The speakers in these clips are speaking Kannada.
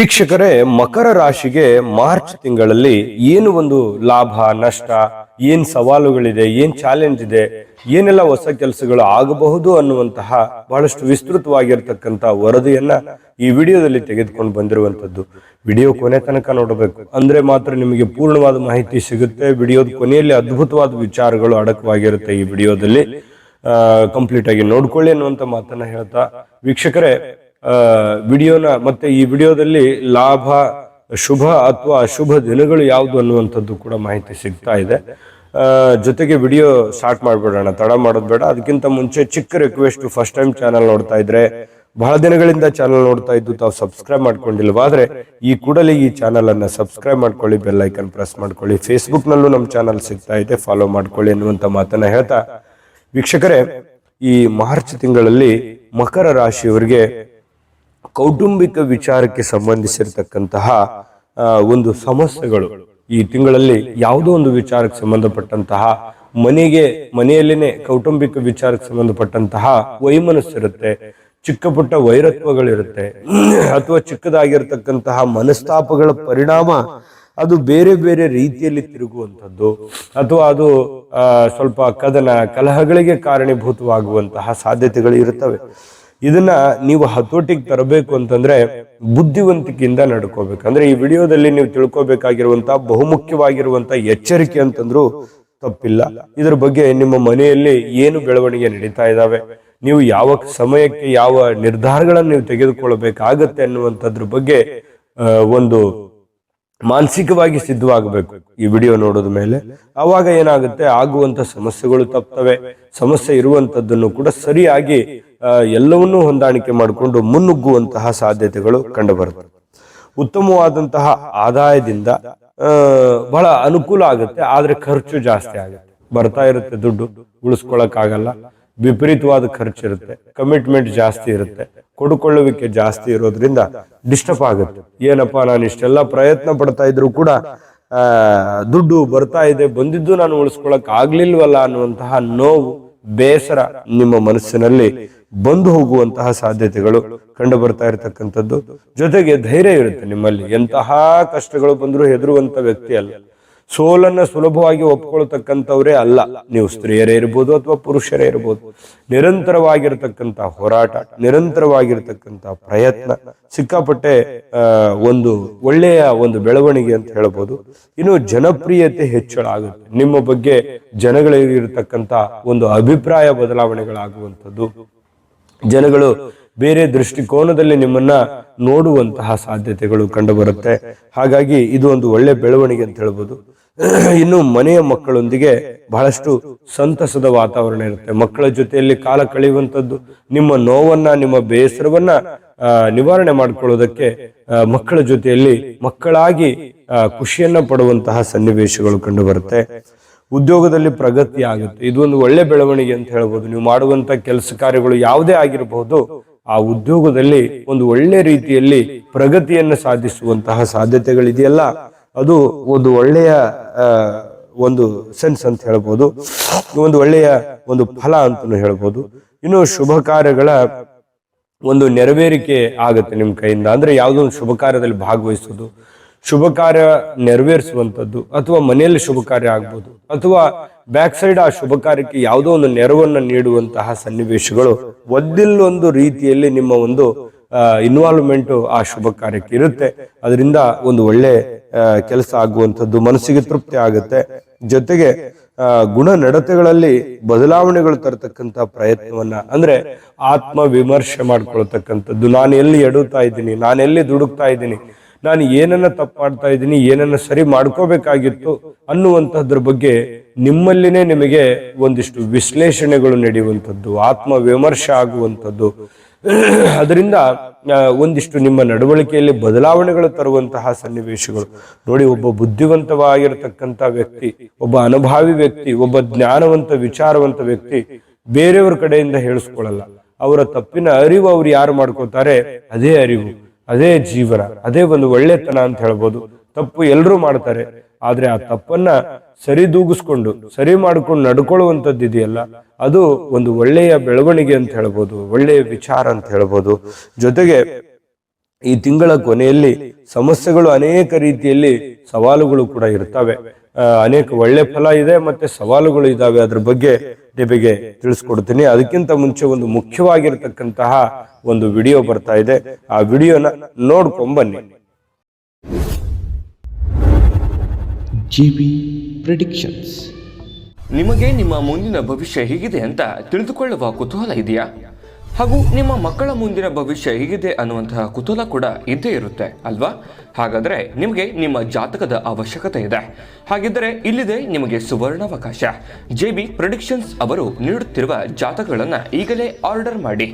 ವೀಕ್ಷಕರೇ, ಮಕರ ರಾಶಿಗೆ ಮಾರ್ಚ್ ತಿಂಗಳಲ್ಲಿ ಏನು ಒಂದು ಲಾಭ ನಷ್ಟ, ಏನ್ ಸವಾಲುಗಳಿದೆ, ಏನ್ ಚಾಲೆಂಜ್ ಇದೆ, ಏನೆಲ್ಲ ಹೊಸ ಕೆಲಸಗಳು ಆಗಬಹುದು ಅನ್ನುವಂತಹ ಬಹಳಷ್ಟು ವಿಸ್ತೃತವಾಗಿರ್ತಕ್ಕಂಥ ವರದಿಯನ್ನ ಈ ವಿಡಿಯೋದಲ್ಲಿ ತೆಗೆದುಕೊಂಡು ಬಂದಿರುವಂತದ್ದು. ವಿಡಿಯೋ ಕೊನೆ ತನಕ ನೋಡಬೇಕು, ಅಂದ್ರೆ ಮಾತ್ರ ನಿಮಗೆ ಪೂರ್ಣವಾದ ಮಾಹಿತಿ ಸಿಗುತ್ತೆ. ವಿಡಿಯೋದ ಕೊನೆಯಲ್ಲಿ ಅದ್ಭುತವಾದ ವಿಚಾರಗಳು ಅಡಕವಾಗಿರುತ್ತೆ. ಈ ವಿಡಿಯೋದಲ್ಲಿ ಕಂಪ್ಲೀಟ್ ಆಗಿ ನೋಡ್ಕೊಳ್ಳಿ ಅನ್ನುವಂತ ಮಾತನ್ನ ಹೇಳ್ತಾ, ವೀಕ್ಷಕರೇ ವಿಡಿಯೋನ ಮತ್ತೆ ಈ ವಿಡಿಯೋದಲ್ಲಿ ಲಾಭ, ಶುಭ ಅಥವಾ ಅಶುಭ ದಿನಗಳು ಯಾವುದು ಅನ್ನುವಂಥದ್ದು ಕೂಡ ಮಾಹಿತಿ ಸಿಗ್ತಾ ಇದೆ. ಜೊತೆಗೆ ವಿಡಿಯೋ ಸ್ಟಾರ್ಟ್ ಮಾಡ್ಬಿಡೋಣ, ತಡ ಮಾಡೋದು ಬೇಡ. ಅದಕ್ಕಿಂತ ಮುಂಚೆ ಚಿಕ್ಕ ರಿಕ್ವೆಸ್ಟ್, ಫಸ್ಟ್ ಟೈಮ್ ಚಾನಲ್ ನೋಡ್ತಾ ಇದ್ರೆ, ಬಹಳ ದಿನಗಳಿಂದ ಚಾನಲ್ ನೋಡ್ತಾ ಇದ್ದು ತಾವು ಸಬ್ಸ್ಕ್ರೈಬ್ ಮಾಡ್ಕೊಂಡಿಲ್ವಾದ್ರೆ ಈ ಕೂಡಲೇ ಈ ಚಾನಲ್ ಅನ್ನ ಸಬ್ಸ್ಕ್ರೈಬ್ ಮಾಡ್ಕೊಳ್ಳಿ, ಬೆಲ್ ಐಕನ್ ಪ್ರೆಸ್ ಮಾಡ್ಕೊಳ್ಳಿ. ಫೇಸ್ಬುಕ್ ನಲ್ಲೂ ನಮ್ಮ ಚಾನಲ್ ಸಿಗ್ತಾ ಇದೆ, ಫಾಲೋ ಮಾಡ್ಕೊಳ್ಳಿ ಅನ್ನುವಂತ ಮಾತನ್ನ ಹೇಳ್ತಾ, ವೀಕ್ಷಕರೇ ಈ ಮಾರ್ಚ್ ತಿಂಗಳಲ್ಲಿ ಮಕರ ರಾಶಿಯವರಿಗೆ ಕೌಟುಂಬಿಕ ವಿಚಾರಕ್ಕೆ ಸಂಬಂಧಿಸಿರ್ತಕ್ಕಂತಹ ಒಂದು ಸಮಸ್ಯೆಗಳು ಈ ತಿಂಗಳಲ್ಲಿ ಯಾವುದೋ ಒಂದು ವಿಚಾರಕ್ಕೆ ಸಂಬಂಧಪಟ್ಟಂತಹ ಮನೆಯಲ್ಲಿನೇ ಕೌಟುಂಬಿಕ ವಿಚಾರಕ್ಕೆ ಸಂಬಂಧಪಟ್ಟಂತಹ ವೈಮನಸ್ಸಿರುತ್ತೆ, ಚಿಕ್ಕ ಪುಟ್ಟ ವೈರತ್ವಗಳಿರುತ್ತೆ, ಅಥವಾ ಚಿಕ್ಕದಾಗಿರ್ತಕ್ಕಂತಹ ಮನಸ್ತಾಪಗಳ ಪರಿಣಾಮ ಅದು ಬೇರೆ ಬೇರೆ ರೀತಿಯಲ್ಲಿ ತಿರುಗುವಂಥದ್ದು, ಅಥವಾ ಅದು ಸ್ವಲ್ಪ ಕದನ ಕಲಹಗಳಿಗೆ ಕಾರಣೀಭೂತವಾಗುವಂತಹ ಸಾಧ್ಯತೆಗಳು ಇರುತ್ತವೆ. ಇದನ್ನ ನೀವು ಹತೋಟಿಗೆ ತರಬೇಕು ಅಂತಂದ್ರೆ ಬುದ್ಧಿವಂತಿಕೆಯಿಂದ ನಡ್ಕೋಬೇಕು. ಅಂದ್ರೆ ಈ ವಿಡಿಯೋದಲ್ಲಿ ನೀವು ತಿಳ್ಕೊಬೇಕಾಗಿರುವಂತಹ ಬಹುಮುಖ್ಯವಾಗಿರುವಂತಹ ಎಚ್ಚರಿಕೆ ಅಂತಂದ್ರೂ ತಪ್ಪಿಲ್ಲ. ಇದ್ರ ಬಗ್ಗೆ ನಿಮ್ಮ ಮನೆಯಲ್ಲಿ ಏನು ಬೆಳವಣಿಗೆ ನಡೀತಾ ಇದ್ದಾವೆ, ನೀವು ಯಾವ ಸಮಯಕ್ಕೆ ಯಾವ ನಿರ್ಧಾರಗಳನ್ನು ನೀವು ತೆಗೆದುಕೊಳ್ಬೇಕಾಗತ್ತೆ ಅನ್ನುವಂಥದ್ರ ಬಗ್ಗೆ ಒಂದು ಮಾನಸಿಕವಾಗಿ ಸಿದ್ಧವಾಗಬೇಕು ಈ ವಿಡಿಯೋ ನೋಡೋದ ಮೇಲೆ. ಆವಾಗ ಏನಾಗುತ್ತೆ, ಆಗುವಂತ ಸಮಸ್ಯೆಗಳು ತಪ್ತವೆ. ಸಮಸ್ಯೆ ಇರುವಂತದ್ದನ್ನು ಕೂಡ ಸರಿಯಾಗಿ ಎಲ್ಲವನ್ನೂ ಹೊಂದಾಣಿಕೆ ಮಾಡಿಕೊಂಡು ಮುನ್ನುಗ್ಗುವಂತಹ ಸಾಧ್ಯತೆಗಳು ಕಂಡು ಬರ್ತವೆ. ಉತ್ತಮವಾದಂತಹ ಆದಾಯದಿಂದ ಬಹಳ ಅನುಕೂಲ ಆಗುತ್ತೆ, ಆದ್ರೆ ಖರ್ಚು ಜಾಸ್ತಿ ಆಗುತ್ತೆ. ಬರ್ತಾ ಇರುತ್ತೆ ದುಡ್ಡು, ಉಳಿಸ್ಕೊಳಕ್ ಆಗಲ್ಲ, ವಿಪರೀತವಾದ ಖರ್ಚಿರುತ್ತೆ, ಕಮಿಟ್ಮೆಂಟ್ ಜಾಸ್ತಿ ಇರುತ್ತೆ, ಕೊಡುಕೊಳ್ಳುವಿಕೆ ಜಾಸ್ತಿ ಇರೋದ್ರಿಂದ ಡಿಸ್ಟರ್ಬ್ ಆಗುತ್ತೆ. ಏನಪ್ಪಾ, ನಾನು ಇಷ್ಟೆಲ್ಲ ಪ್ರಯತ್ನ ಪಡ್ತಾ ಇದ್ರು ಕೂಡ ದುಡ್ಡು ಬರ್ತಾ ಇದೆ, ಬಂದಿದ್ದು ನಾನು ಉಳಿಸ್ಕೊಳಕ್ ಆಗ್ಲಿಲ್ವಲ್ಲ ಅನ್ನುವಂತಹ ನೋವು, ಬೇಸರ ನಿಮ್ಮ ಮನಸ್ಸಿನಲ್ಲಿ ಬಂದು ಹೋಗುವಂತಹ ಸಾಧ್ಯತೆಗಳು ಕಂಡು ಬರ್ತಾ ಇರತಕ್ಕಂಥದ್ದು. ಜೊತೆಗೆ ಧೈರ್ಯ ಇರುತ್ತೆ ನಿಮ್ಮಲ್ಲಿ. ಎಂತಹ ಕಷ್ಟಗಳು ಬಂದರೂ ಹೆದರುವಂತ ವ್ಯಕ್ತಿ ಅಲ್ಲ, ಸೋಲನ್ನ ಸುಲಭವಾಗಿ ಒಪ್ಕೊಳ್ತಕ್ಕಂಥವ್ರೇ ಅಲ್ಲ. ನೀವು ಸ್ತ್ರೀಯರೇ ಇರ್ಬೋದು ಅಥವಾ ಪುರುಷರೇ ಇರ್ಬೋದು, ನಿರಂತರವಾಗಿರ್ತಕ್ಕಂಥ ಹೋರಾಟ, ನಿರಂತರವಾಗಿರ್ತಕ್ಕಂಥ ಪ್ರಯತ್ನ, ಸಿಕ್ಕಾಪಟ್ಟೆ ಒಂದು ಒಳ್ಳೆಯ ಒಂದು ಬೆಳವಣಿಗೆ ಅಂತ ಹೇಳ್ಬೋದು. ಇನ್ನು ಜನಪ್ರಿಯತೆ ಹೆಚ್ಚಳ ಆಗುತ್ತೆ, ನಿಮ್ಮ ಬಗ್ಗೆ ಜನಗಳಿಗಿರ್ತಕ್ಕಂಥ ಒಂದು ಅಭಿಪ್ರಾಯ ಬದಲಾವಣೆಗಳಾಗುವಂಥದ್ದು, ಜನಗಳು ಬೇರೆ ದೃಷ್ಟಿಕೋನದಲ್ಲಿ ನಿಮ್ಮನ್ನ ನೋಡುವಂತಹ ಸಾಧ್ಯತೆಗಳು ಕಂಡು ಬರುತ್ತೆ. ಹಾಗಾಗಿ ಇದು ಒಂದು ಒಳ್ಳೆ ಬೆಳವಣಿಗೆ ಅಂತ ಹೇಳ್ಬೋದು. ಇನ್ನು ಮನೆಯ ಮಕ್ಕಳೊಂದಿಗೆ ಬಹಳಷ್ಟು ಸಂತಸದ ವಾತಾವರಣ ಇರುತ್ತೆ. ಮಕ್ಕಳ ಜೊತೆಯಲ್ಲಿ ಕಾಲ ಕಳೆಯುವಂಥದ್ದು, ನಿಮ್ಮ ನೋವನ್ನ, ನಿಮ್ಮ ಬೇಸರವನ್ನ ನಿವಾರಣೆ ಮಾಡ್ಕೊಳ್ಳೋದಕ್ಕೆ ಮಕ್ಕಳ ಜೊತೆಯಲ್ಲಿ ಮಕ್ಕಳಾಗಿ ಖುಷಿಯನ್ನ ಪಡುವಂತಹ ಸನ್ನಿವೇಶಗಳು ಕಂಡು ಬರುತ್ತೆ. ಉದ್ಯೋಗದಲ್ಲಿ ಪ್ರಗತಿ ಆಗುತ್ತೆ, ಇದು ಒಂದು ಒಳ್ಳೆ ಬೆಳವಣಿಗೆ ಅಂತ ಹೇಳ್ಬೋದು. ನೀವು ಮಾಡುವಂತ ಕೆಲಸ ಕಾರ್ಯಗಳು ಯಾವುದೇ ಆಗಿರಬಹುದು, ಆ ಉದ್ಯೋಗದಲ್ಲಿ ಒಂದು ಒಳ್ಳೆ ರೀತಿಯಲ್ಲಿ ಪ್ರಗತಿಯನ್ನು ಸಾಧಿಸುವಂತಹ ಸಾಧ್ಯತೆಗಳಿದೆಯಲ್ಲ, ಅದು ಒಂದು ಒಳ್ಳೆಯ ಒಂದು ಸೆನ್ಸ್ ಅಂತ ಹೇಳ್ಬೋದು, ಒಂದು ಒಳ್ಳೆಯ ಒಂದು ಫಲ ಅಂತಲೂ ಹೇಳ್ಬೋದು. ಇನ್ನು ಶುಭ ಕಾರ್ಯಗಳ ಒಂದು ನೆರವೇರಿಕೆ ಆಗುತ್ತೆ ನಿಮ್ಮ ಕೈಯಿಂದ. ಅಂದ್ರೆ ಯಾವುದೋ ಒಂದು ಶುಭ ಕಾರ್ಯದಲ್ಲಿ ಭಾಗವಹಿಸೋದು, ಶುಭ ಕಾರ್ಯ ನೆರವೇರಿಸುವಂಥದ್ದು, ಅಥವಾ ಮನೆಯಲ್ಲಿ ಶುಭ ಕಾರ್ಯ ಆಗ್ಬೋದು, ಅಥವಾ ಬ್ಯಾಕ್ ಸೈಡ್ ಆ ಶುಭ ಕಾರ್ಯಕ್ಕೆ ಯಾವುದೋ ಒಂದು ನೆರವನ್ನ ನೀಡುವಂತಹ ಸನ್ನಿವೇಶಗಳು ಒಂದಿಲ್ಲೊಂದು ರೀತಿಯಲ್ಲಿ ನಿಮ್ಮ ಒಂದು ಇನ್ವಾಲ್ವ್ಮೆಂಟ್ ಆ ಶುಭ ಕಾರ್ಯಕ್ಕೆ ಇರುತ್ತೆ. ಅದರಿಂದ ಒಂದು ಒಳ್ಳೆ ಕೆಲಸ ಆಗುವಂಥದ್ದು, ಮನಸ್ಸಿಗೆ ತೃಪ್ತಿ ಆಗುತ್ತೆ. ಜೊತೆಗೆ ಗುಣ ನಡತೆಗಳಲ್ಲಿ ಬದಲಾವಣೆಗಳು ತರತಕ್ಕಂಥ ಪ್ರಯತ್ನವನ್ನ, ಅಂದ್ರೆ ಆತ್ಮ ವಿಮರ್ಶೆ ಮಾಡ್ಕೊಳ್ತಕ್ಕಂಥದ್ದು, ನಾನು ಎಲ್ಲಿ ಎಡುತ್ತಾ ಇದ್ದೀನಿ, ನಾನು ಎಲ್ಲಿ ದುಡುಕ್ತಾ ಇದ್ದೀನಿ, ನಾನು ಏನನ್ನ ತಪ್ಪು ಮಾಡ್ತಾ ಇದ್ದೀನಿ, ಏನನ್ನ ಸರಿ ಮಾಡ್ಕೋಬೇಕಾಗಿತ್ತು ಅನ್ನುವಂಥದ್ರ ಬಗ್ಗೆ ನಿಮ್ಮಲ್ಲಿನೇ ನಿಮಗೆ ಒಂದಿಷ್ಟು ವಿಶ್ಲೇಷಣೆಗಳು ನಡೆಯುವಂಥದ್ದು, ಆತ್ಮ ವಿಮರ್ಶೆ ಆಗುವಂಥದ್ದು. ಅದರಿಂದ ಒಂದಿಷ್ಟು ನಿಮ್ಮ ನಡವಳಿಕೆಯಲ್ಲಿ ಬದಲಾವಣೆಗಳು ತರುವಂತಹ ಸನ್ನಿವೇಶಗಳು ನೋಡಿ. ಒಬ್ಬ ಬುದ್ಧಿವಂತವಾಗಿರತಕ್ಕಂಥ ವ್ಯಕ್ತಿ, ಒಬ್ಬ ಅನುಭಾವಿ ವ್ಯಕ್ತಿ, ಒಬ್ಬ ಜ್ಞಾನವಂತ ವಿಚಾರವಂತ ವ್ಯಕ್ತಿ ಬೇರೆಯವ್ರ ಕಡೆಯಿಂದ ಹೇಳಿಸ್ಕೊಳ್ಳಲ್ಲ. ಅವರ ತಪ್ಪಿನ ಅರಿವು ಅವ್ರು ಯಾರು ಮಾಡ್ಕೋತಾರೆ, ಅದೇ ಅರಿವು, ಅದೇ ಜೀವನ, ಅದೇ ಒಂದು ಒಳ್ಳೆತನ ಅಂತ ಹೇಳ್ಬೋದು. ತಪ್ಪು ಎಲ್ಲರೂ ಮಾಡ್ತಾರೆ, ಆದ್ರೆ ಆ ತಪ್ಪನ್ನ ಸರಿದೂಗಿಸ್ಕೊಂಡು ಸರಿ ಮಾಡ್ಕೊಂಡು ನಡ್ಕೊಳ್ಳುವಂಥದ್ದು ಇದೆಯಲ್ಲ, ಅದು ಒಂದು ಒಳ್ಳೆಯ ಬೆಳವಣಿಗೆ ಅಂತ ಹೇಳ್ಬೋದು, ಒಳ್ಳೆಯ ವಿಚಾರ ಅಂತ ಹೇಳ್ಬೋದು. ಜೊತೆಗೆ ಈ ತಿಂಗಳ ಕೊನೆಯಲ್ಲಿ ಸಮಸ್ಯೆಗಳು ಅನೇಕ ರೀತಿಯಲ್ಲಿ ಸವಾಲುಗಳು ಕೂಡ ಇರ್ತವೆ. ಅನೇಕ ಒಳ್ಳೆ ಫಲ ಇದೆ ಮತ್ತೆ ಸವಾಲುಗಳು ಇದಾವೆ. ಅದ್ರ ಬಗ್ಗೆ ನಿಮಗೆ ತಿಳಿಸ್ಕೊಡ್ತೀನಿ. ಅದಕ್ಕಿಂತ ಮುಂಚೆ ಒಂದು ಮುಖ್ಯವಾಗಿರ್ತಕ್ಕಂತಹ ಒಂದು ವಿಡಿಯೋ ಬರ್ತಾ ಇದೆ, ಆ ವಿಡಿಯೋನ ನೋಡ್ಕೊಂಬನ್ನಿ. GB predictions. ನಿಮಗೆ ನಿಮ್ಮ ಮುಂದಿನ ಭವಿಷ್ಯ ಹೇಗಿದೆ ಅಂತ ತಿಳಿದುಕೊಳ್ಳುವ ಕುತೂಹಲ ಇದೆಯಾ? ಹಾಗೂ ನಿಮ್ಮ ಮಕ್ಕಳ ಮುಂದಿನ ಭವಿಷ್ಯ ಹೇಗಿದೆ ಅನ್ನುವಂತಹ ಕುತೂಹಲ ಕೂಡ ಇದ್ದೇ ಇರುತ್ತೆ ಅಲ್ವಾ? ಹಾಗಾದರೆ ನಿಮಗೆ ನಿಮ್ಮ ಜಾತಕದ ಅವಶ್ಯಕತೆ ಇದೆ. ಹಾಗಿದ್ದರೆ ಇಲ್ಲಿದೆ ನಿಮಗೆ ಸುವರ್ಣಾವಕಾಶ. JB ಪ್ರೆಡಿಕ್ಷನ್ಸ್ ಅವರು ನೀಡುತ್ತಿರುವ ಜಾತಕಗಳನ್ನು ಈಗಲೇ ಆರ್ಡರ್ ಮಾಡಿ.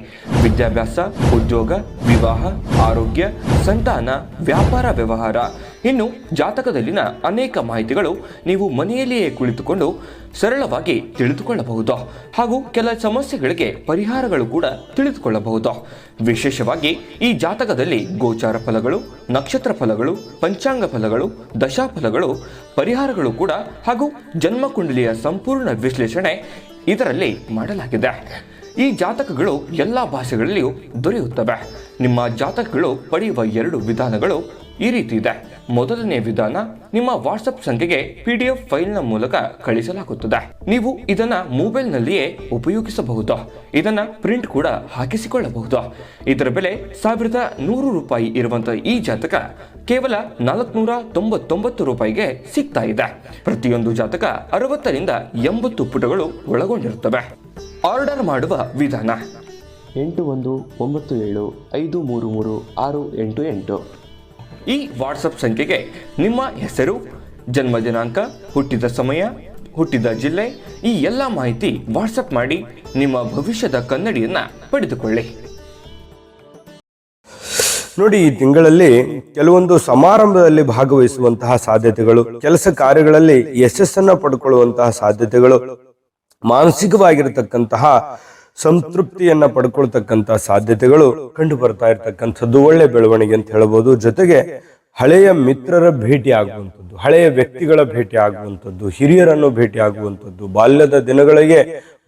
ವಿದ್ಯಾಭ್ಯಾಸ, ಉದ್ಯೋಗ, ವಿವಾಹ, ಆರೋಗ್ಯ, ಸಂತಾನ, ವ್ಯಾಪಾರ ವ್ಯವಹಾರ, ಇನ್ನು ಜಾತಕದಲ್ಲಿನ ಅನೇಕ ಮಾಹಿತಿಗಳು ನೀವು ಮನೆಯಲ್ಲಿಯೇ ಕುಳಿತುಕೊಂಡು ಸರಳವಾಗಿ ತಿಳಿದುಕೊಳ್ಳಬಹುದು. ಹಾಗೂ ಕೆಲ ಸಮಸ್ಯೆಗಳಿಗೆ ಪರಿಹಾರಗಳು ಕೂಡ ತಿಳಿದುಕೊಳ್ಳಬಹುದು. ವಿಶೇಷವಾಗಿ ಈ ಜಾತಕದಲ್ಲಿ ಗೋಚಾರ ಫಲಗಳು, ನಕ್ಷತ್ರ ಫಲಗಳು, ಪಂಚಾಂಗ ಫಲಗಳು, ದಶಾಫಲಗಳು, ಪರಿಹಾರಗಳು ಕೂಡ ಹಾಗೂ ಜನ್ಮಕುಂಡಲಿಯ ಸಂಪೂರ್ಣ ವಿಶ್ಲೇಷಣೆ ಇದರಲ್ಲಿ ಮಾಡಲಾಗಿದೆ. ಈ ಜಾತಕಗಳು ಎಲ್ಲ ಭಾಷೆಗಳಲ್ಲಿಯೂ ದೊರೆಯುತ್ತವೆ. ನಿಮ್ಮ ಜಾತಕಗಳು ಪಡೆಯುವ 2 ವಿಧಾನಗಳು ಈ ರೀತಿ ಇದೆ. ಮೊದಲನೇ ವಿಧಾನ, ನಿಮ್ಮ ವಾಟ್ಸಪ್ ಸಂಖ್ಯೆಗೆ PDF ಫೈಲ್ನ ಮೂಲಕ ಕಳಿಸಲಾಗುತ್ತದೆ. ನೀವು ಇದನ್ನ ಮೊಬೈಲ್ನಲ್ಲಿಯೇ ಉಪಯೋಗಿಸಬಹುದು. ಇದನ್ನ ಪ್ರಿಂಟ್ ಕೂಡ ಹಾಕಿಸಿಕೊಳ್ಳಬಹುದು. ಇದರ ಬೆಲೆ 1100 ರೂಪಾಯಿ ಇರುವಂತಹ ಈ ಜಾತಕ ಕೇವಲ 499 ರೂಪಾಯಿಗೆ ಸಿಗ್ತಾ ಇದೆ. ಪ್ರತಿಯೊಂದು ಜಾತಕ 60 ರಿಂದ 80 ಪುಟಗಳು ಒಳಗೊಂಡಿರುತ್ತವೆ. ಆರ್ಡರ್ ಮಾಡುವ ವಿಧಾನ: 8197533688. ಈ ವಾಟ್ಸಪ್ ಸಂಖ್ಯೆಗೆ ನಿಮ್ಮ ಹೆಸರು, ಜನ್ಮ ದಿನಾಂಕ, ಹುಟ್ಟಿದ ಸಮಯ, ಹುಟ್ಟಿದ ಜಿಲ್ಲೆ, ಈ ಎಲ್ಲ ಮಾಹಿತಿ ವಾಟ್ಸಪ್ ಮಾಡಿ ನಿಮ್ಮ ಭವಿಷ್ಯದ ಕನ್ನಡಿಯನ್ನ ಪಡೆದುಕೊಳ್ಳಿ. ನೋಡಿ, ಈ ತಿಂಗಳಲ್ಲಿ ಕೆಲವೊಂದು ಸಮಾರಂಭದಲ್ಲಿ ಭಾಗವಹಿಸುವಂತಹ ಸಾಧ್ಯತೆಗಳು, ಕೆಲಸ ಕಾರ್ಯಗಳಲ್ಲಿ ಯಶಸ್ಸನ್ನ ಪಡ್ಕೊಳ್ಳುವಂತಹ ಸಾಧ್ಯತೆಗಳು, ಮಾನಸಿಕವಾಗಿರತಕ್ಕಂತಹ ಸಂತೃಪ್ತಿಯನ್ನ ಪಡ್ಕೊಳ್ತಕ್ಕಂತಹ ಸಾಧ್ಯತೆಗಳು ಕಂಡು ಬರ್ತಾ ಇರತಕ್ಕಂಥದ್ದು ಒಳ್ಳೆ ಬೆಳವಣಿಗೆ ಅಂತ ಹೇಳ್ಬೋದು. ಜೊತೆಗೆ ಹಳೆಯ ಮಿತ್ರರ ಭೇಟಿ ಆಗುವಂಥದ್ದು, ಹಳೆಯ ವ್ಯಕ್ತಿಗಳ ಭೇಟಿ ಆಗುವಂಥದ್ದು, ಹಿರಿಯರನ್ನು ಭೇಟಿ ಆಗುವಂಥದ್ದು, ಬಾಲ್ಯದ ದಿನಗಳಿಗೆ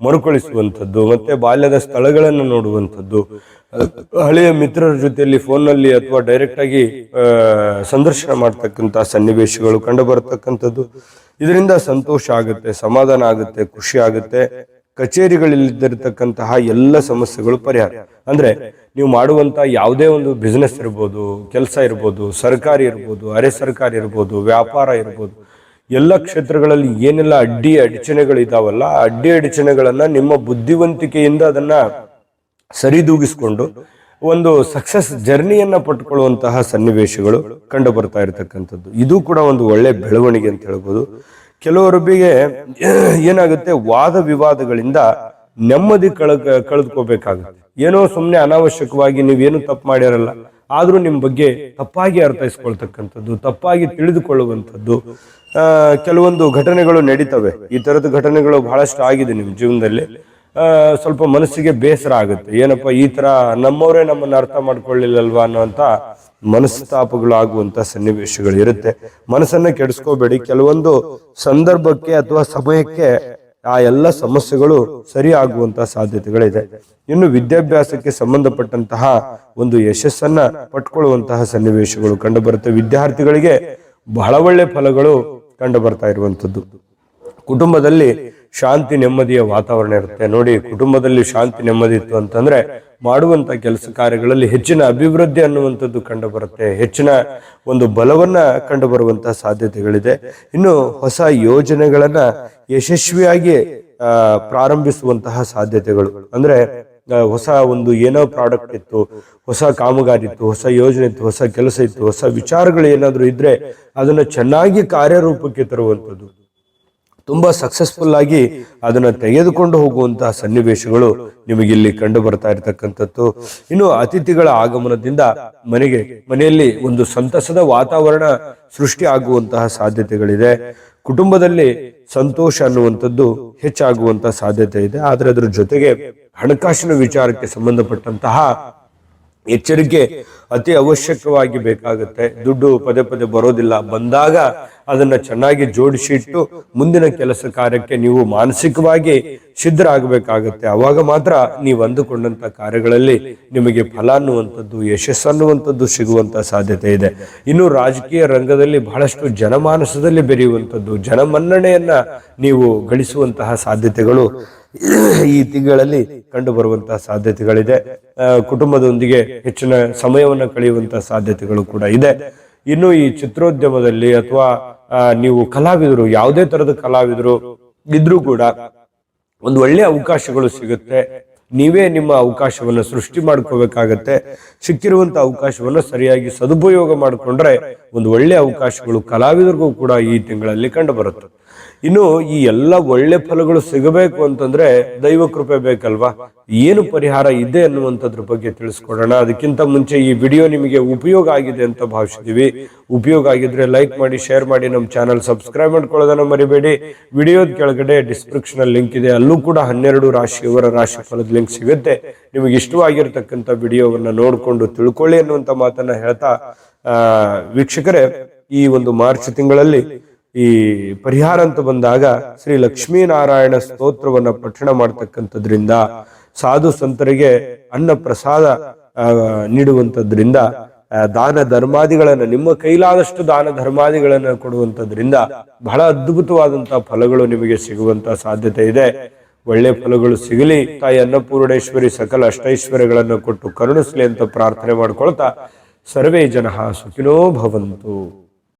ಮರುಕಳಿಸುವಂಥದ್ದು, ಮತ್ತೆ ಬಾಲ್ಯದ ಸ್ಥಳಗಳನ್ನು ನೋಡುವಂಥದ್ದು, ಹಳೆಯ ಮಿತ್ರರ ಜೊತೆಯಲ್ಲಿ ಫೋನ್ನಲ್ಲಿ ಅಥವಾ ಡೈರೆಕ್ಟ್ ಆಗಿ ಸಂದರ್ಶನ ಮಾಡ್ತಕ್ಕಂಥ ಸನ್ನಿವೇಶಗಳು ಕಂಡು ಬರ್ತಕ್ಕಂಥದ್ದು. ಇದರಿಂದ ಸಂತೋಷ ಆಗುತ್ತೆ, ಸಮಾಧಾನ ಆಗುತ್ತೆ, ಖುಷಿ ಆಗುತ್ತೆ. ಕಚೇರಿಗಳಲ್ಲಿದ್ದಿರತಕ್ಕಂತಹ ಎಲ್ಲ ಸಮಸ್ಯೆಗಳು ಪರಿಹಾರ. ಅಂದ್ರೆ ನೀವು ಮಾಡುವಂತ ಯಾವುದೇ ಒಂದು ಬಿಸ್ನೆಸ್ ಇರ್ಬೋದು, ಕೆಲಸ ಇರ್ಬೋದು, ಸರ್ಕಾರಿ ಇರ್ಬೋದು, ಅರೆ ಸರ್ಕಾರಿ ಇರ್ಬೋದು, ವ್ಯಾಪಾರ ಇರ್ಬೋದು, ಎಲ್ಲ ಕ್ಷೇತ್ರಗಳಲ್ಲಿ ಏನೆಲ್ಲ ಅಡ್ಡಿ ಅಡಚಣೆಗಳಿದಾವಲ್ಲ, ಆ ಅಡ್ಡಿ ಅಡಚಣೆಗಳನ್ನ ನಿಮ್ಮ ಬುದ್ಧಿವಂತಿಕೆಯಿಂದ ಅದನ್ನ ಸರಿದೂಗಿಸ್ಕೊಂಡು ಒಂದು ಸಕ್ಸಸ್ ಜರ್ನಿಯನ್ನ ಪಟ್ಕೊಳ್ಳುವಂತಹ ಸನ್ನಿವೇಶಗಳು ಕಂಡು ಬರ್ತಾ ಇರತಕ್ಕಂಥದ್ದು. ಇದು ಕೂಡ ಒಂದು ಒಳ್ಳೆ ಬೆಳವಣಿಗೆ ಅಂತ ಹೇಳ್ಬೋದು. ಕೆಲವೊಬ್ಬರಿಗೆ ಏನಾಗುತ್ತೆ, ವಾದ ವಿವಾದಗಳಿಂದ ನೆಮ್ಮದಿ ಕಳೆದುಕೋಬೇಕಾಗುತ್ತೆ. ಏನೋ ಸುಮ್ಮನೆ ಅನಾವಶ್ಯಕವಾಗಿ ನೀವೇನು ತಪ್ಪು ಮಾಡಿರಲ್ಲ, ಆದ್ರೂ ನಿಮ್ ಬಗ್ಗೆ ತಪ್ಪಾಗಿ ಅರ್ಥೈಸ್ಕೊಳ್ತಕ್ಕಂಥದ್ದು, ತಪ್ಪಾಗಿ ತಿಳಿದುಕೊಳ್ಳುವಂಥದ್ದು ಕೆಲವೊಂದು ಘಟನೆಗಳು ನಡೀತವೆ. ಈ ತರದ ಘಟನೆಗಳು ಬಹಳಷ್ಟು ಆಗಿದೆ ನಿಮ್ಮ ಜೀವನದಲ್ಲಿ. ಸ್ವಲ್ಪ ಮನಸ್ಸಿಗೆ ಬೇಸರ ಆಗುತ್ತೆ. ಏನಪ್ಪಾ ಈ ತರ ನಮ್ಮವರೇ ನಮ್ಮನ್ನ ಅರ್ಥ ಮಾಡ್ಕೊಳ್ಳಿಲ್ಲಲ್ವಾ ಅನ್ನೋಂತ ಮನಸ್ತಾಪಗಳು ಆಗುವಂತ ಸನ್ನಿವೇಶಗಳು ಇರುತ್ತೆ. ಮನಸ್ಸನ್ನ ಕೆಡಿಸ್ಕೋಬೇಡಿ. ಕೆಲವೊಂದು ಸಂದರ್ಭಕ್ಕೆ ಅಥವಾ ಸಮಯಕ್ಕೆ ಆ ಎಲ್ಲ ಸಮಸ್ಯೆಗಳು ಸರಿ ಆಗುವಂತಹ ಸಾಧ್ಯತೆಗಳಿದೆ. ಇನ್ನು ವಿದ್ಯಾಭ್ಯಾಸಕ್ಕೆ ಸಂಬಂಧಪಟ್ಟಂತಹ ಒಂದು ಯಶಸ್ಸನ್ನ ಪಟ್ಕೊಳ್ಳುವಂತಹ ಸನ್ನಿವೇಶಗಳು ಕಂಡು ಬರುತ್ತೆ. ವಿದ್ಯಾರ್ಥಿಗಳಿಗೆ ಬಹಳ ಒಳ್ಳೆ ಫಲಗಳು ಕಂಡು ಬರ್ತಾ ಇರುವಂತದ್ದು. ಕುಟುಂಬದಲ್ಲಿ ಶಾಂತಿ ನೆಮ್ಮದಿಯ ವಾತಾವರಣ ಇರುತ್ತೆ. ನೋಡಿ, ಕುಟುಂಬದಲ್ಲಿ ಶಾಂತಿ ನೆಮ್ಮದಿ ಇತ್ತು ಅಂತಂದ್ರೆ ಮಾಡುವಂತ ಕೆಲಸ ಕಾರ್ಯಗಳಲ್ಲಿ ಹೆಚ್ಚಿನ ಅಭಿವೃದ್ಧಿ ಅನ್ನುವಂಥದ್ದು ಕಂಡು ಬರುತ್ತೆ. ಹೆಚ್ಚಿನ ಒಂದು ಬಲವನ್ನ ಕಂಡು ಬರುವಂತಹ ಸಾಧ್ಯತೆಗಳಿದೆ. ಇನ್ನು ಹೊಸ ಯೋಜನೆಗಳನ್ನ ಯಶಸ್ವಿಯಾಗಿ ಪ್ರಾರಂಭಿಸುವಂತಹ ಸಾಧ್ಯತೆಗಳು, ಅಂದ್ರೆ ಹೊಸ ಒಂದು ಏನೋ ಪ್ರಾಡಕ್ಟ್ ಇತ್ತು, ಹೊಸ ಕಾಮಗಾರಿ ಇತ್ತು, ಹೊಸ ಯೋಜನೆ ಇತ್ತು, ಹೊಸ ಕೆಲಸ ಇತ್ತು, ಹೊಸ ವಿಚಾರಗಳು ಏನಾದ್ರು ಇದ್ರೆ ಅದನ್ನ ಚೆನ್ನಾಗಿ ಕಾರ್ಯರೂಪಕ್ಕೆ ತರುವಂಥದ್ದು, ತುಂಬಾ ಸಕ್ಸಸ್ಫುಲ್ ಆಗಿ ಅದನ್ನ ತೆಗೆದುಕೊಂಡು ಹೋಗುವಂತಹ ಸನ್ನಿವೇಶಗಳು ನಿಮಗೆ ಇಲ್ಲಿ ಕಂಡು ಬರ್ತಾ ಇರತಕ್ಕಂಥದ್ದು. ಇನ್ನು ಅತಿಥಿಗಳ ಆಗಮನದಿಂದ ಮನೆಯಲ್ಲಿ ಒಂದು ಸಂತಸದ ವಾತಾವರಣ ಸೃಷ್ಟಿ ಆಗುವಂತಹ ಸಾಧ್ಯತೆಗಳಿದೆ. ಕುಟುಂಬದಲ್ಲಿ ಸಂತೋಷ ಅನ್ನುವಂಥದ್ದು ಹೆಚ್ಚಾಗುವಂತಹ ಸಾಧ್ಯತೆ ಇದೆ. ಆದ್ರೆ ಅದ್ರ ಜೊತೆಗೆ ಹಣಕಾಸಿನ ವಿಚಾರಕ್ಕೆ ಸಂಬಂಧಪಟ್ಟಂತಹ ಎಚ್ಚರಿಕೆ ಅತಿ ಅವಶ್ಯಕವಾಗಿ ಬೇಕಾಗುತ್ತೆ. ದುಡ್ಡು ಪದೇ ಪದೇ ಬರೋದಿಲ್ಲ, ಬಂದಾಗ ಅದನ್ನ ಚೆನ್ನಾಗಿ ಜೋಡಿಸಿಟ್ಟು ಮುಂದಿನ ಕೆಲಸ ಕಾರ್ಯಕ್ಕೆ ನೀವು ಮಾನಸಿಕವಾಗಿ ಸಿದ್ಧರಾಗಬೇಕಾಗತ್ತೆ. ಅವಾಗ ಮಾತ್ರ ನೀವು ಅಂದುಕೊಂಡಂತ ಕಾರ್ಯಗಳಲ್ಲಿ ನಿಮಗೆ ಫಲ ಅನ್ನುವಂಥದ್ದು, ಯಶಸ್ಸು ಅನ್ನುವಂಥದ್ದು ಸಿಗುವಂತ ಸಾಧ್ಯತೆ ಇದೆ. ಇನ್ನು ರಾಜಕೀಯ ರಂಗದಲ್ಲಿ ಬಹಳಷ್ಟು ಜನಮಾನಸದಲ್ಲಿ ಬೆರೆಯುವಂಥದ್ದು, ಜನಮನ್ನಣೆಯನ್ನ ನೀವು ಗಳಿಸುವಂತಹ ಸಾಧ್ಯತೆಗಳು ಈ ತಿಂಗಳಲ್ಲಿ ಕಂಡು ಬರುವಂತಹ ಸಾಧ್ಯತೆಗಳಿದೆ. ಕುಟುಂಬದೊಂದಿಗೆ ಹೆಚ್ಚಿನ ಸಮಯವನ್ನು ಕಳೆಯುವಂತಹ ಸಾಧ್ಯತೆಗಳು ಕೂಡ ಇದೆ. ಇನ್ನು ಈ ಚಿತ್ರೋದ್ಯಮದಲ್ಲಿ ಅಥವಾ ನೀವು ಕಲಾವಿದರು, ಯಾವುದೇ ತರದ ಕಲಾವಿದರು ಇದ್ರೂ ಕೂಡ ಒಂದು ಒಳ್ಳೆಯ ಅವಕಾಶಗಳು ಸಿಗುತ್ತೆ. ನೀವೇ ನಿಮ್ಮ ಅವಕಾಶವನ್ನು ಸೃಷ್ಟಿ ಮಾಡ್ಕೋಬೇಕಾಗತ್ತೆ. ಸಿಕ್ಕಿರುವಂತ ಅವಕಾಶವನ್ನು ಸರಿಯಾಗಿ ಸದುಪಯೋಗ ಮಾಡಿಕೊಂಡ್ರೆ ಒಂದು ಒಳ್ಳೆಯ ಅವಕಾಶಗಳು ಕಲಾವಿದರಿಗೂ ಕೂಡ ಈ ತಿಂಗಳಲ್ಲಿ ಕಂಡು ಬರುತ್ತೆ. ಇನ್ನು ಈ ಎಲ್ಲ ಒಳ್ಳೆ ಫಲಗಳು ಸಿಗಬೇಕು ಅಂತಂದ್ರೆ ದೈವ ಕೃಪೆ ಬೇಕಲ್ವಾ? ಏನು ಪರಿಹಾರ ಇದೆ ಅನ್ನುವಂಥದ್ರ ಬಗ್ಗೆ ತಿಳಿಸ್ಕೊಡೋಣ. ಅದಕ್ಕಿಂತ ಮುಂಚೆ ಈ ವಿಡಿಯೋ ನಿಮಗೆ ಉಪಯೋಗ ಆಗಿದೆ ಅಂತ ಭಾವಿಸಿದೀವಿ. ಉಪಯೋಗ ಆಗಿದ್ರೆ ಲೈಕ್ ಮಾಡಿ, ಶೇರ್ ಮಾಡಿ, ನಮ್ಮ ಚಾನಲ್ ಸಬ್ಸ್ಕ್ರೈಬ್ ಮಾಡ್ಕೊಳ್ಳೋದನ್ನ ಮರಿಬೇಡಿ. ವಿಡಿಯೋದ ಕೆಳಗಡೆ ಡಿಸ್ಕ್ರಿಪ್ಷನ್ ಅಲ್ಲಿ ಲಿಂಕ್ ಇದೆ, ಅಲ್ಲೂ ಕೂಡ 12 ರಾಶಿಯವರ ರಾಶಿ ಫಲದ ಲಿಂಕ್ ಸಿಗುತ್ತೆ. ನಿಮಗೆ ಇಷ್ಟವಾಗಿರ್ತಕ್ಕಂಥ ವಿಡಿಯೋವನ್ನ ನೋಡ್ಕೊಂಡು ತಿಳ್ಕೊಳ್ಳಿ ಅನ್ನುವಂತ ಮಾತನ್ನ ಹೇಳ್ತಾ, ವೀಕ್ಷಕರೇ, ಈ ಒಂದು ಮಾರ್ಚ್ ತಿಂಗಳಲ್ಲಿ ಈ ಪರಿಹಾರ ಅಂತ ಬಂದಾಗ ಶ್ರೀ ಲಕ್ಷ್ಮೀನಾರಾಯಣ ಸ್ತೋತ್ರವನ್ನ ಪಠಣ ಮಾಡ್ತಕ್ಕಂಥದ್ರಿಂದ, ಸಾಧು ಸಂತರಿಗೆ ಅನ್ನ ಪ್ರಸಾದ ನೀಡುವಂಥದ್ರಿಂದ, ದಾನ ಧರ್ಮಾದಿಗಳನ್ನ ನಿಮ್ಮ ಕೈಲಾದಷ್ಟು ದಾನ ಧರ್ಮಾದಿಗಳನ್ನ ಕೊಡುವಂಥದ್ರಿಂದ ಬಹಳ ಅದ್ಭುತವಾದಂತಹ ಫಲಗಳು ನಿಮಗೆ ಸಿಗುವಂತ ಸಾಧ್ಯತೆ ಇದೆ. ಒಳ್ಳೆ ಫಲಗಳು ಸಿಗಲಿ. ತಾಯಿ ಅನ್ನಪೂರ್ಣೇಶ್ವರಿ ಸಕಲ ಅಷ್ಟೈಶ್ವರ್ಯಗಳನ್ನು ಕೊಟ್ಟು ಕರುಣಿಸ್ಲಿ ಅಂತ ಪ್ರಾರ್ಥನೆ ಮಾಡ್ಕೊಳ್ತಾ, ಸರ್ವೇ ಜನಃ ಸುಖಿನೋ ಭವಂತು.